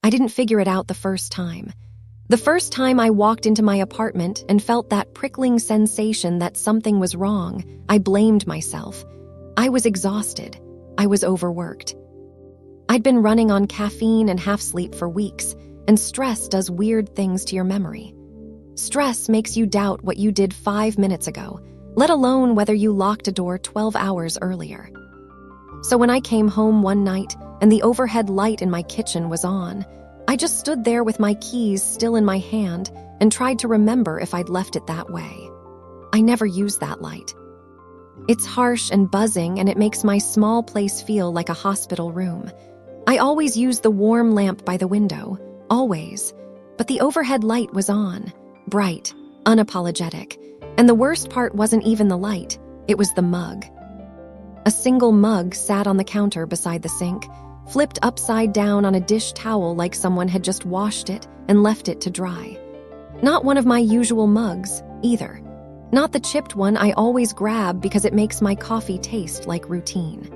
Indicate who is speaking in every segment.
Speaker 1: I didn't figure it out the first time. The first time I walked into my apartment and felt that prickling sensation that something was wrong, I blamed myself. I was exhausted. I was overworked. I'd been running on caffeine and half-sleep for weeks, and stress does weird things to your memory. Stress makes you doubt what you did 5 minutes ago, let alone whether you locked a door 12 hours earlier. So when I came home one night and the overhead light in my kitchen was on, I just stood there with my keys still in my hand and tried to remember if I'd left it that way. I never used that light. It's harsh and buzzing, and it makes my small place feel like a hospital room. I always use the warm lamp by the window, always. But the overhead light was on, bright, unapologetic. And the worst part wasn't even the light, it was the mug. A single mug sat on the counter beside the sink, flipped upside down on a dish towel like someone had just washed it and left it to dry. Not one of my usual mugs, either. Not the chipped one I always grab because it makes my coffee taste like routine.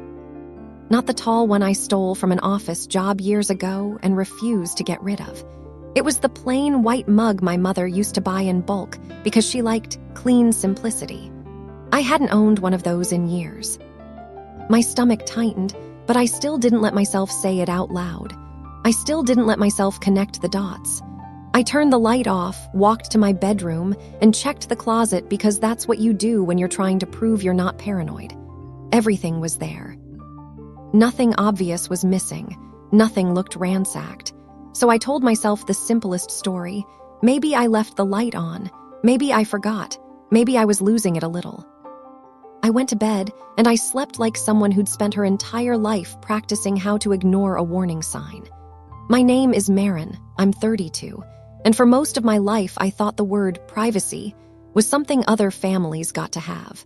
Speaker 1: Not the tall one I stole from an office job years ago and refused to get rid of. It was the plain white mug my mother used to buy in bulk because she liked clean simplicity. I hadn't owned one of those in years. My stomach tightened, but I still didn't let myself say it out loud. I still didn't let myself connect the dots. I turned the light off, walked to my bedroom, and checked the closet because that's what you do when you're trying to prove you're not paranoid. Everything was there. Nothing obvious was missing. Nothing looked ransacked. So I told myself the simplest story. Maybe I left the light on. Maybe I forgot. Maybe I was losing it a little. I went to bed, and I slept like someone who'd spent her entire life practicing how to ignore a warning sign. My name is Marin. I'm 32. And for most of my life, I thought the word privacy was something other families got to have.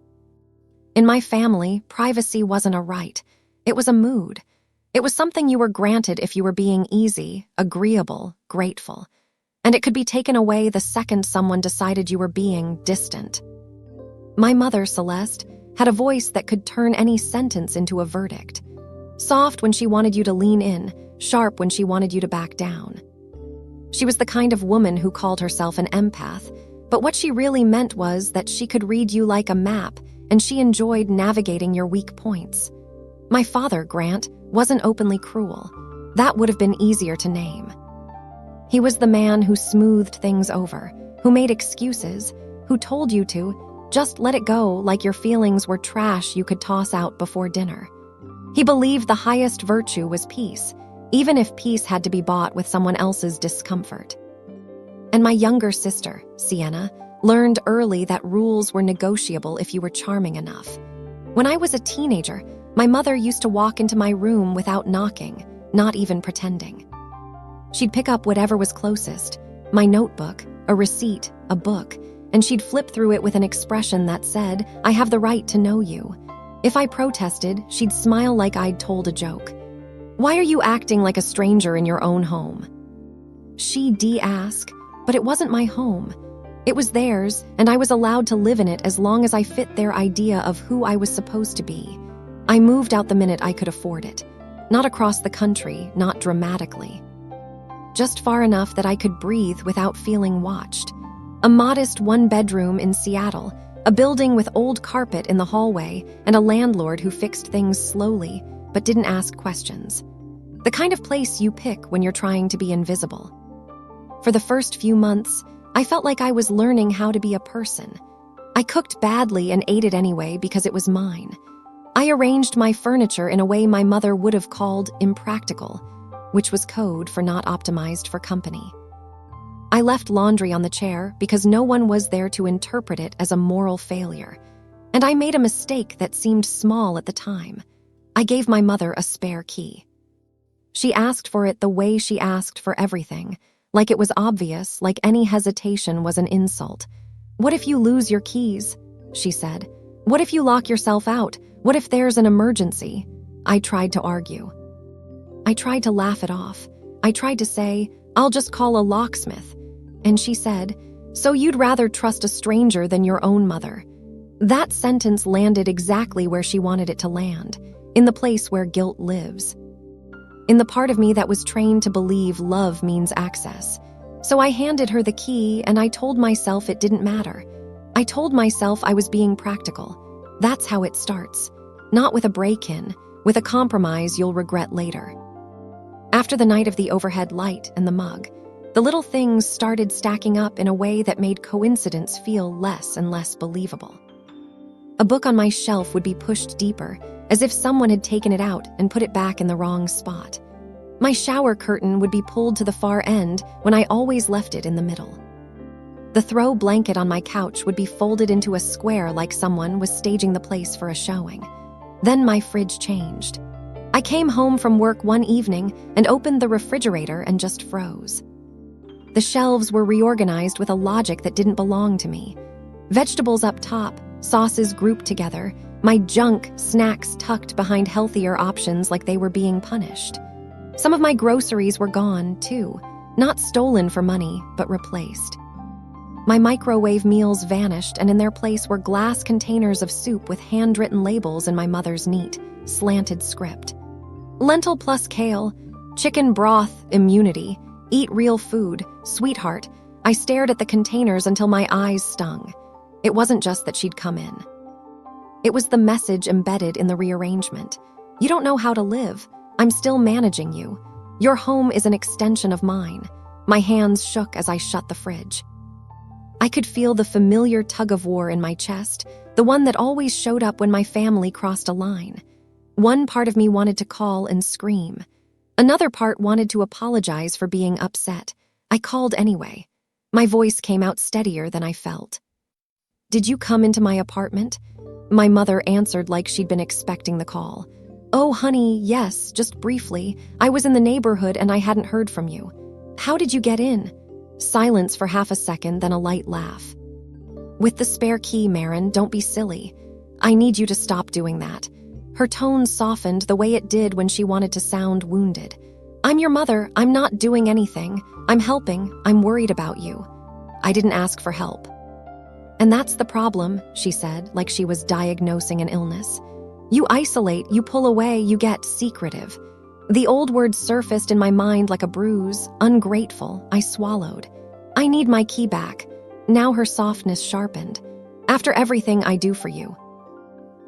Speaker 1: In my family, privacy wasn't a right. It was a mood. It was something you were granted if you were being easy, agreeable, grateful. And it could be taken away the second someone decided you were being distant. My mother, Celeste, had a voice that could turn any sentence into a verdict. Soft when she wanted you to lean in, sharp when she wanted you to back down. She was the kind of woman who called herself an empath, but what she really meant was that she could read you like a map, and she enjoyed navigating your weak points. My father, Grant, wasn't openly cruel. That would have been easier to name. He was the man who smoothed things over, who made excuses, who told you to just let it go like your feelings were trash you could toss out before dinner. He believed the highest virtue was peace, even if peace had to be bought with someone else's discomfort. And my younger sister, Sienna, learned early that rules were negotiable if you were charming enough. When I was a teenager, my mother used to walk into my room without knocking, not even pretending. She'd pick up whatever was closest, my notebook, a receipt, a book, and she'd flip through it with an expression that said, "I have the right to know you." If I protested, she'd smile like I'd told a joke. "Why are you acting like a stranger in your own home?" She'd ask, but it wasn't my home. It was theirs, and I was allowed to live in it as long as I fit their idea of who I was supposed to be. I moved out the minute I could afford it. Not across the country, not dramatically. Just far enough that I could breathe without feeling watched. A modest one-bedroom in Seattle, a building with old carpet in the hallway, and a landlord who fixed things slowly but didn't ask questions. The kind of place you pick when you're trying to be invisible. For the first few months, I felt like I was learning how to be a person. I cooked badly and ate it anyway because it was mine. I arranged my furniture in a way my mother would have called impractical, which was code for not optimized for company. I left laundry on the chair because no one was there to interpret it as a moral failure. And I made a mistake that seemed small at the time. I gave my mother a spare key. She asked for it the way she asked for everything, like it was obvious, like any hesitation was an insult. "What if you lose your keys?" she said. "What if you lock yourself out? What if there's an emergency?" I tried to argue. I tried to laugh it off. I tried to say, "I'll just call a locksmith." And she said, "So you'd rather trust a stranger than your own mother." That sentence landed exactly where she wanted it to land, in the place where guilt lives. in the part of me that was trained to believe love means access. So I handed her the key and I told myself it didn't matter. I told myself I was being practical. That's how it starts. Not with a break-in, with a compromise you'll regret later. After the night of the overhead light and the mug, the little things started stacking up in a way that made coincidence feel less and less believable. A book on my shelf would be pushed deeper, as if someone had taken it out and put it back in the wrong spot. My shower curtain would be pulled to the far end when I always left it in the middle. The throw blanket on my couch would be folded into a square like someone was staging the place for a showing. Then my fridge changed. I came home from work one evening and opened the refrigerator and just froze. The shelves were reorganized with a logic that didn't belong to me. Vegetables up top, sauces grouped together, my junk snacks tucked behind healthier options like they were being punished. Some of my groceries were gone, too, not stolen for money, but replaced. My microwave meals vanished, and in their place were glass containers of soup with handwritten labels in my mother's neat, slanted script. Lentil plus kale, chicken broth, immunity, eat real food, sweetheart. I stared at the containers until my eyes stung. It wasn't just that she'd come in. It was the message embedded in the rearrangement. You don't know how to live. I'm still managing you. Your home is an extension of mine. My hands shook as I shut the fridge. I could feel the familiar tug-of-war in my chest, the one that always showed up when my family crossed a line. One part of me wanted to call and scream. Another part wanted to apologize for being upset. I called anyway. My voice came out steadier than I felt. "Did you come into my apartment?" My mother answered like she'd been expecting the call. "Oh, honey, yes, just briefly. I was in the neighborhood and I hadn't heard from you. How did you get in?" Silence for half a second, then a light laugh. "With the spare key, Marin, don't be silly. I need you to stop doing that." Her tone softened the way it did when she wanted to sound wounded. "I'm your mother. I'm not doing anything. I'm helping. I'm worried about you." I didn't ask for help. "And that's the problem," she said, like she was diagnosing an illness. "You isolate, you pull away, you get secretive." The old word surfaced in my mind like a bruise. Ungrateful. I swallowed. "I need my key back." Now her softness sharpened. "After everything I do for you.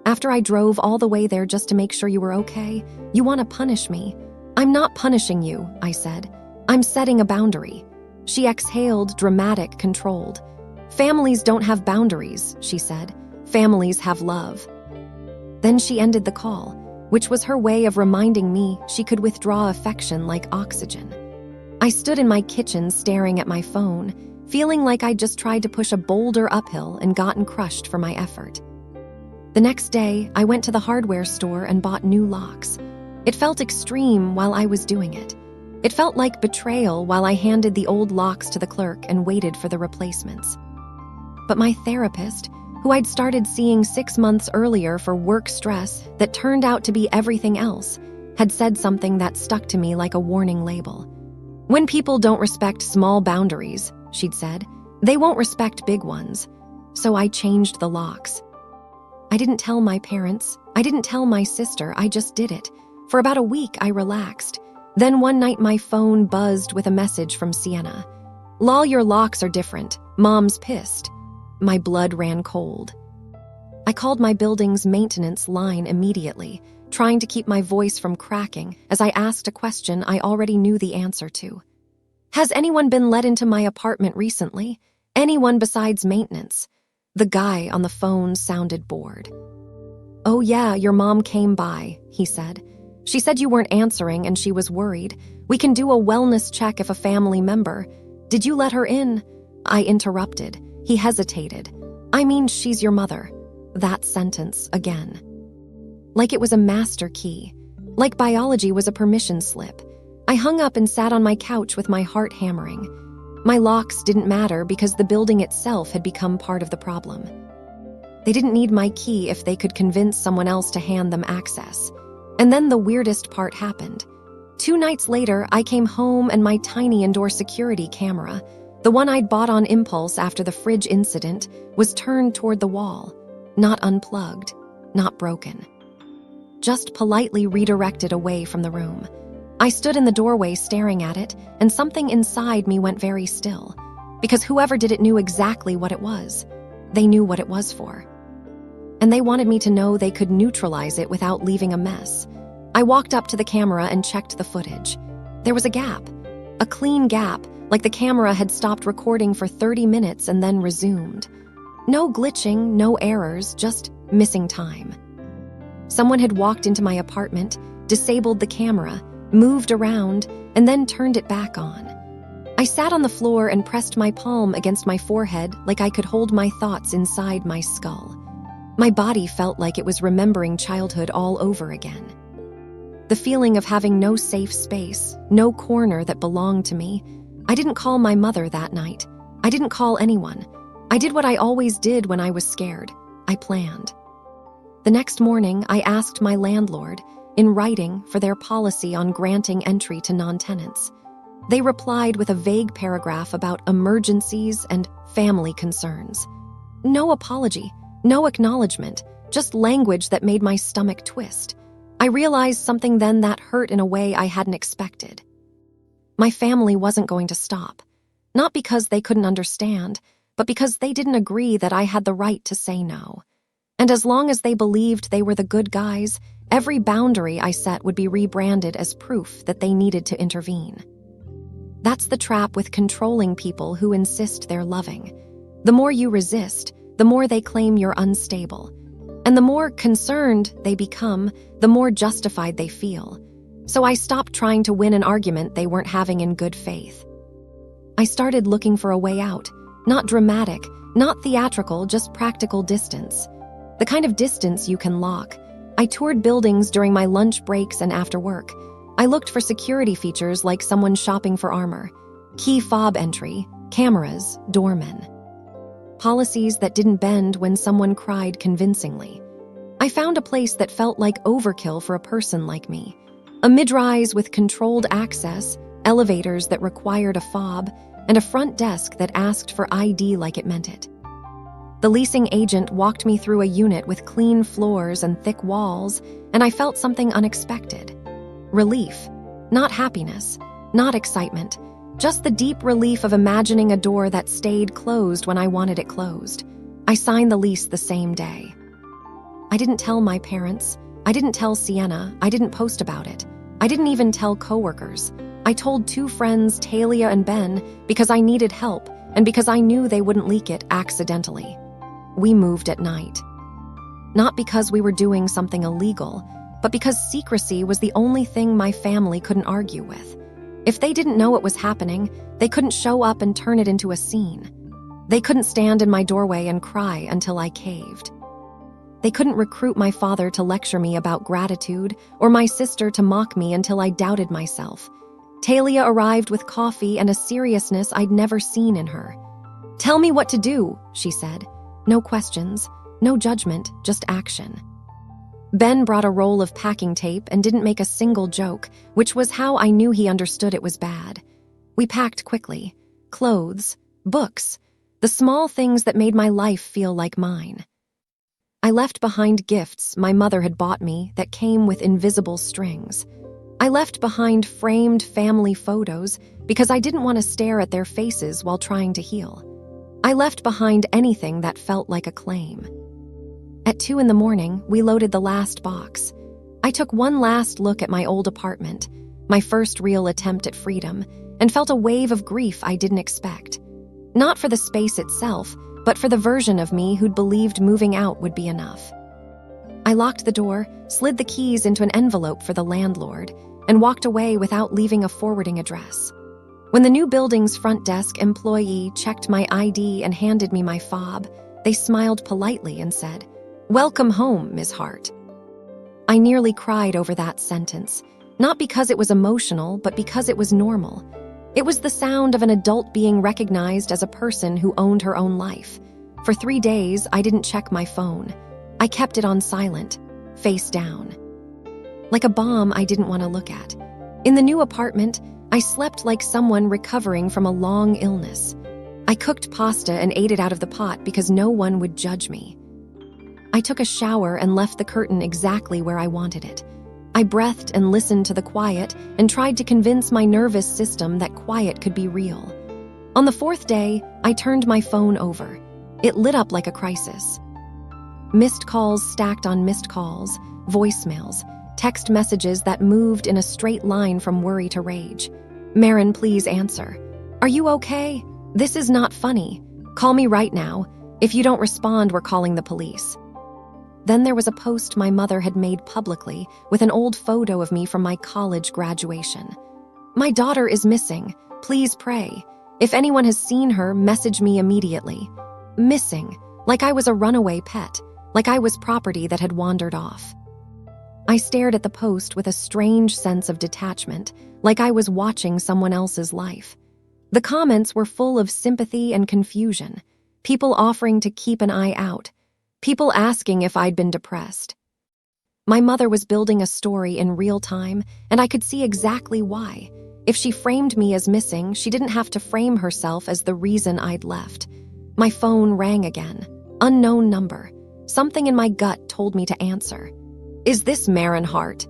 Speaker 1: After I drove all the way there just to make sure you were okay, you want to punish me." "I'm not punishing you," I said. "I'm setting a boundary." She exhaled, dramatic, controlled. "Families don't have boundaries," she said. "Families have love." Then she ended the call, which was her way of reminding me she could withdraw affection like oxygen. I stood in my kitchen staring at my phone, feeling like I'd just tried to push a boulder uphill and gotten crushed for my effort. The next day, I went to the hardware store and bought new locks. It felt extreme while I was doing it. It felt like betrayal while I handed the old locks to the clerk and waited for the replacements. But my therapist, who I'd started seeing 6 months earlier for work stress that turned out to be everything else, had said something that stuck to me like a warning label. "When people don't respect small boundaries," she'd said, "they won't respect big ones." So I changed the locks. I didn't tell my parents. I didn't tell my sister. I just did it. For about a week, I relaxed. Then one night, my phone buzzed with a message from Sienna. "Lol, your locks are different. Mom's pissed." My blood ran cold. I called my building's maintenance line immediately, trying to keep my voice from cracking as I asked a question I already knew the answer to. "Has anyone been let into my apartment recently? Anyone besides maintenance?" The guy on the phone sounded bored. "Oh yeah, your mom came by," he said. "She said you weren't answering and she was worried. We can do a wellness check if a family member." "Did you let her in?" I interrupted. He hesitated. "I mean, she's your mother." That sentence again. Like it was a master key. Like biology was a permission slip. I hung up and sat on my couch with my heart hammering. My locks didn't matter because the building itself had become part of the problem. They didn't need my key if they could convince someone else to hand them access. And then the weirdest part happened. 2 nights later, I came home and my tiny indoor security camera, the one I'd bought on impulse after the fridge incident, was turned toward the wall. Not unplugged, not broken. Just politely redirected away from the room. I stood in the doorway staring at it, and something inside me went very still. Because whoever did it knew exactly what it was. They knew what it was for. And they wanted me to know they could neutralize it without leaving a mess. I walked up to the camera and checked the footage. There was a gap. A clean gap, like the camera had stopped recording for 30 minutes and then resumed. No glitching, no errors, just missing time. Someone had walked into my apartment, disabled the camera, moved around, and then turned it back on. I sat on the floor and pressed my palm against my forehead like I could hold my thoughts inside my skull. My body felt like it was remembering childhood all over again. The feeling of having no safe space, no corner that belonged to me. I didn't call my mother that night. I didn't call anyone. I did what I always did when I was scared. I planned. The next morning, I asked my landlord, in writing, for their policy on granting entry to non-tenants. They replied with a vague paragraph about emergencies and family concerns. No apology, no acknowledgement, just language that made my stomach twist. I realized something then that hurt in a way I hadn't expected. My family wasn't going to stop, not because they couldn't understand, but because they didn't agree that I had the right to say no. And as long as they believed they were the good guys, every boundary I set would be rebranded as proof that they needed to intervene. That's the trap with controlling people who insist they're loving. The more you resist, the more they claim you're unstable. And the more concerned they become, the more justified they feel. So I stopped trying to win an argument they weren't having in good faith. I started looking for a way out. Not dramatic, not theatrical, just practical distance. The kind of distance you can lock. I toured buildings during my lunch breaks and after work. I looked for security features like someone shopping for armor. Key fob entry, cameras, doormen. Policies that didn't bend when someone cried convincingly. I found a place that felt like overkill for a person like me. A mid-rise with controlled access, elevators that required a fob, and a front desk that asked for ID like it meant it. The leasing agent walked me through a unit with clean floors and thick walls, and I felt something unexpected. Relief. Not happiness. Not excitement. Just the deep relief of imagining a door that stayed closed when I wanted it closed. I signed the lease the same day. I didn't tell my parents. I didn't tell Sienna. I didn't post about it. I didn't even tell coworkers. I told 2 friends, Talia and Ben, because I needed help and because I knew they wouldn't leak it accidentally. We moved at night. Not because we were doing something illegal, but because secrecy was the only thing my family couldn't argue with. If they didn't know it was happening, they couldn't show up and turn it into a scene. They couldn't stand in my doorway and cry until I caved. They couldn't recruit my father to lecture me about gratitude or my sister to mock me until I doubted myself. Talia arrived with coffee and a seriousness I'd never seen in her. "Tell me what to do," she said. No questions, no judgment, just action. Ben brought a roll of packing tape and didn't make a single joke, which was how I knew he understood it was bad. We packed quickly. Clothes, books, the small things that made my life feel like mine. I left behind gifts my mother had bought me that came with invisible strings. I left behind framed family photos because I didn't want to stare at their faces while trying to heal. I left behind anything that felt like a claim. At 2 a.m, we loaded the last box. I took one last look at my old apartment, my first real attempt at freedom, and felt a wave of grief I didn't expect. Not for the space itself, but for the version of me who'd believed moving out would be enough. I locked the door, slid the keys into an envelope for the landlord, and walked away without leaving a forwarding address. When the new building's front desk employee checked my ID and handed me my fob, they smiled politely and said, "Welcome home, Ms. Hart." I nearly cried over that sentence, not because it was emotional, but because it was normal. It was the sound of an adult being recognized as a person who owned her own life. For 3 days, I didn't check my phone. I kept it on silent, face down. Like a bomb I didn't want to look at. In the new apartment, I slept like someone recovering from a long illness. I cooked pasta and ate it out of the pot because no one would judge me. I took a shower and left the curtain exactly where I wanted it. I breathed and listened to the quiet and tried to convince my nervous system that quiet could be real. On the fourth day, I turned my phone over. It lit up like a crisis. Missed calls stacked on missed calls, voicemails, text messages that moved in a straight line from worry to rage. "Marin, please answer. Are you okay? This is not funny. Call me right now. If you don't respond, we're calling the police." Then there was a post my mother had made publicly with an old photo of me from my college graduation. "My daughter is missing. Please pray. If anyone has seen her, message me immediately." Missing, like I was a runaway pet, like I was property that had wandered off. I stared at the post with a strange sense of detachment, like I was watching someone else's life. The comments were full of sympathy and confusion, people offering to keep an eye out, people asking if I'd been depressed. My mother was building a story in real time, and I could see exactly why. If she framed me as missing, she didn't have to frame herself as the reason I'd left. My phone rang again. Unknown number. Something in my gut told me to answer. "Is this Marin Hart?"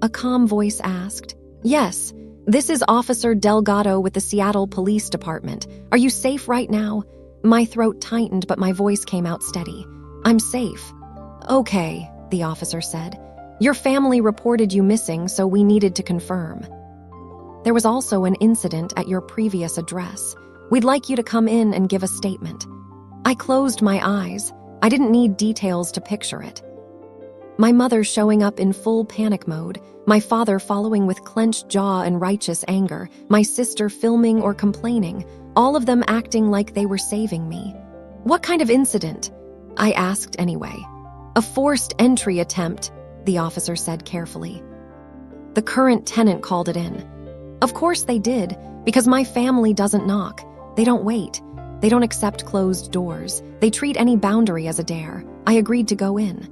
Speaker 1: A calm voice asked. "Yes, this is Officer Delgado with the Seattle Police Department. Are you safe right now?" My throat tightened, but my voice came out steady. "I'm safe." "Okay," the officer said. "Your family reported you missing, so we needed to confirm. There was also an incident at your previous address. We'd like you to come in and give a statement." I closed my eyes. I didn't need details to picture it. My mother showing up in full panic mode, my father following with clenched jaw and righteous anger, my sister filming or complaining, all of them acting like they were saving me. "What kind of incident?" I asked anyway. "A forced entry attempt," the officer said carefully. "The current tenant called it in." Of course they did, because my family doesn't knock. They don't wait. They don't accept closed doors. They treat any boundary as a dare. I agreed to go in.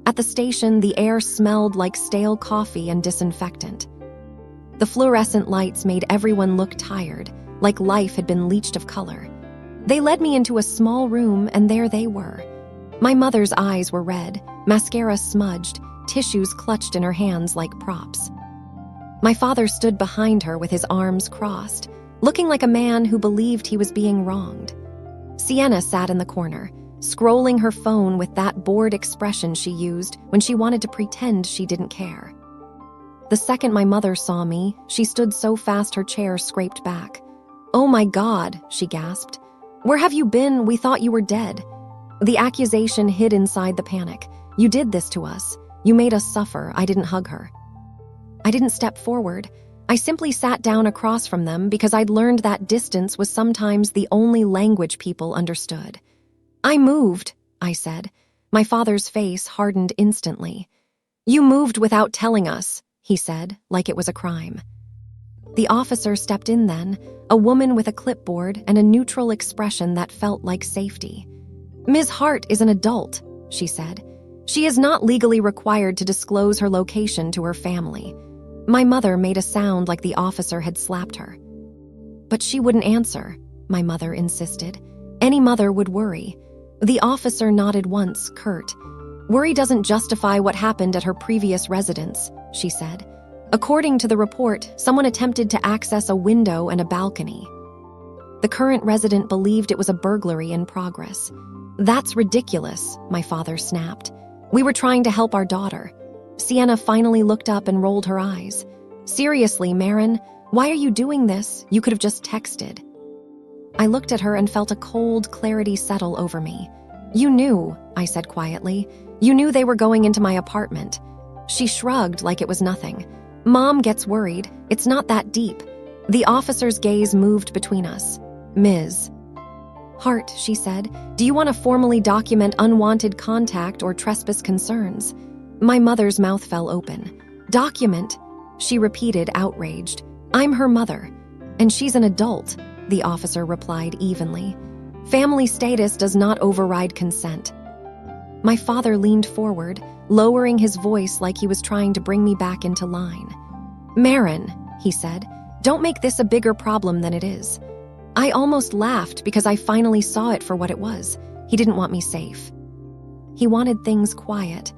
Speaker 1: At the station, the air smelled like stale coffee and disinfectant. The fluorescent lights made everyone look tired, like life had been leached of color. They led me into a small room, and there they were. My mother's eyes were red, mascara smudged, tissues clutched in her hands like props. My father stood behind her with his arms crossed, looking like a man who believed he was being wronged. Sienna sat in the corner, scrolling her phone with that bored expression she used when she wanted to pretend she didn't care. The second my mother saw me, she stood so fast her chair scraped back. "Oh my God," she gasped. "Where have you been? We thought you were dead." The accusation hid inside the panic. "You did this to us. You made us suffer." I didn't hug her. I didn't step forward. I simply sat down across from them because I'd learned that distance was sometimes the only language people understood. "I moved," I said. My father's face hardened instantly. "You moved without telling us," he said, like it was a crime. The officer stepped in then, a woman with a clipboard and a neutral expression that felt like safety. "Ms. Hart is an adult," she said. "She is not legally required to disclose her location to her family." My mother made a sound like the officer had slapped her. "But she wouldn't answer," my mother insisted. "Any mother would worry." The officer nodded once, curt. "Worry doesn't justify what happened at her previous residence," she said. "According to the report, someone attempted to access a window and a balcony. The current resident believed it was a burglary in progress." "That's ridiculous," my father snapped. "We were trying to help our daughter." Sienna finally looked up and rolled her eyes. "Seriously, Marin, why are you doing this? You could have just texted." I looked at her and felt a cold clarity settle over me. "You knew," I said quietly. "You knew they were going into my apartment." She shrugged like it was nothing. "Mom gets worried. It's not that deep." The officer's gaze moved between us. "Ms. Hart," she said, "do you want to formally document unwanted contact or trespass concerns?" My mother's mouth fell open. "Document?" she repeated, outraged. "I'm her mother." "And she's an adult," the officer replied evenly. "Family status does not override consent." My father leaned forward, lowering his voice like he was trying to bring me back into line. "Marin," he said, "don't make this a bigger problem than it is." I almost laughed because I finally saw it for what it was. He didn't want me safe. He wanted things quiet.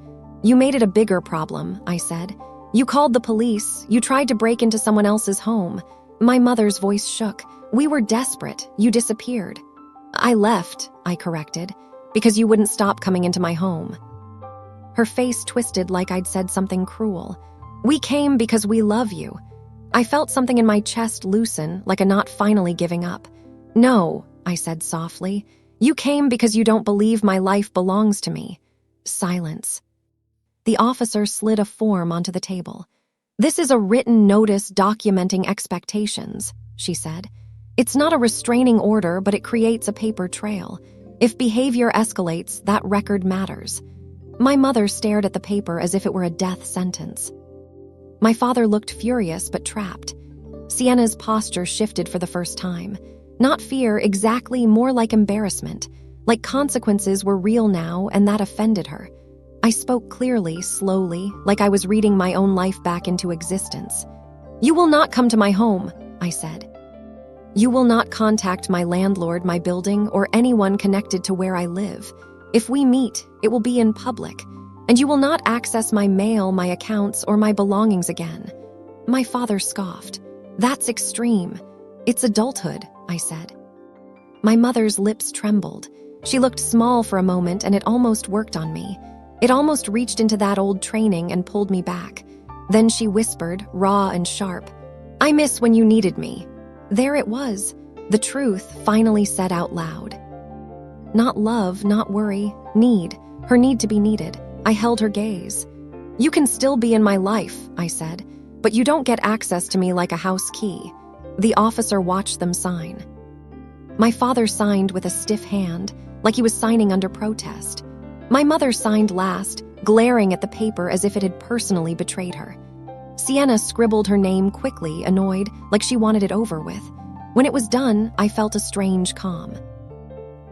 Speaker 1: "You made it a bigger problem," I said. You called the police. You tried to break into someone else's home. My mother's voice shook. We were desperate. You disappeared. I left, I corrected, because you wouldn't stop coming into my home. Her face twisted like I'd said something cruel. We came because we love you. I felt something in my chest loosen, like a knot finally giving up. No, I said softly. You came because you don't believe my life belongs to me. Silence. The officer slid a form onto the table. This is a written notice documenting expectations, she said. It's not a restraining order, but it creates a paper trail. If behavior escalates, that record matters. My mother stared at the paper as if it were a death sentence. My father looked furious but trapped. Sienna's posture shifted for the first time. Not fear, exactly, more like embarrassment. Like consequences were real now, and that offended her. I spoke clearly, slowly, like I was reading my own life back into existence. You will not come to my home, I said. You will not contact my landlord, my building, or anyone connected to where I live. If we meet, it will be in public, and you will not access my mail, my accounts, or my belongings again. My father scoffed. That's extreme. It's adulthood, I said. My mother's lips trembled. She looked small for a moment, and it almost worked on me. It almost reached into that old training and pulled me back. Then she whispered, raw and sharp, I miss when you needed me. There it was, the truth finally said out loud. Not love, not worry, need, her need to be needed. I held her gaze. You can still be in my life, I said, but you don't get access to me like a house key. The officer watched them sign. My father signed with a stiff hand, like he was signing under protest. My mother signed last, glaring at the paper as if it had personally betrayed her. Sienna scribbled her name quickly, annoyed, like she wanted it over with. When it was done, I felt a strange calm.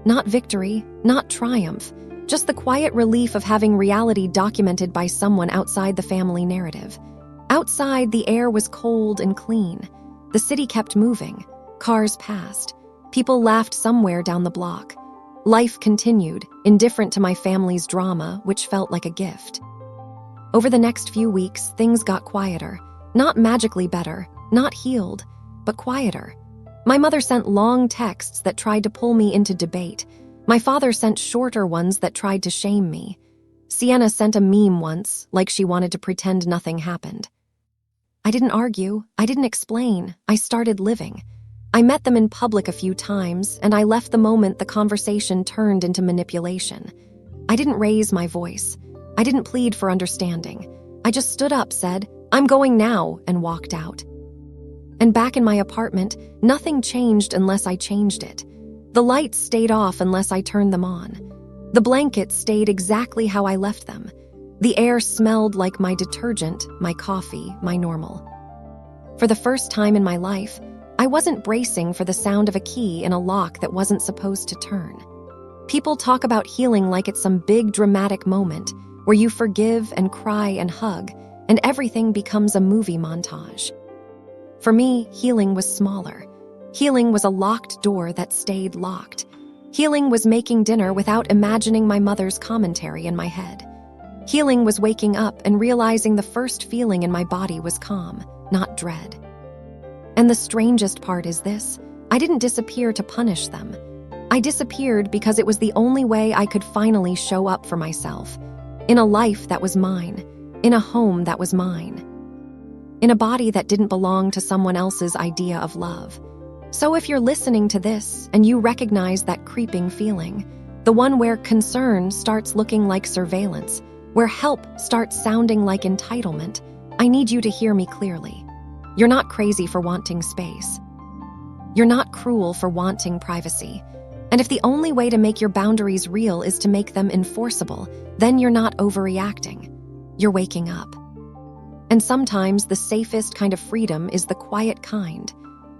Speaker 1: Not victory, not triumph, just the quiet relief of having reality documented by someone outside the family narrative. Outside, the air was cold and clean. The city kept moving. Cars passed. People laughed somewhere down the block. Life continued, indifferent to my family's drama, which felt like a gift. Over the next few weeks, things got quieter. Not magically better, not healed, but quieter. My mother sent long texts that tried to pull me into debate. My father sent shorter ones that tried to shame me. Sienna sent a meme once, like she wanted to pretend nothing happened. I didn't argue, I didn't explain, I started living. I met them in public a few times, and I left the moment the conversation turned into manipulation. I didn't raise my voice. I didn't plead for understanding. I just stood up, said, I'm going now, and walked out. And back in my apartment, nothing changed unless I changed it. The lights stayed off unless I turned them on. The blankets stayed exactly how I left them. The air smelled like my detergent, my coffee, my normal. For the first time in my life, I wasn't bracing for the sound of a key in a lock that wasn't supposed to turn. People talk about healing like it's some big dramatic moment where you forgive and cry and hug, and everything becomes a movie montage. For me, healing was smaller. Healing was a locked door that stayed locked. Healing was making dinner without imagining my mother's commentary in my head. Healing was waking up and realizing the first feeling in my body was calm, not dread. And the strangest part is this: I didn't disappear to punish them. I disappeared because it was the only way I could finally show up for myself. In a life that was mine. In a home that was mine. In a body that didn't belong to someone else's idea of love. So if you're listening to this and you recognize that creeping feeling, the one where concern starts looking like surveillance, where help starts sounding like entitlement, I need you to hear me clearly. You're not crazy for wanting space. You're not cruel for wanting privacy. And if the only way to make your boundaries real is to make them enforceable, then you're not overreacting. You're waking up. And sometimes the safest kind of freedom is the quiet kind.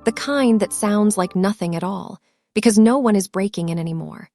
Speaker 1: The kind that sounds like nothing at all, because no one is breaking in anymore.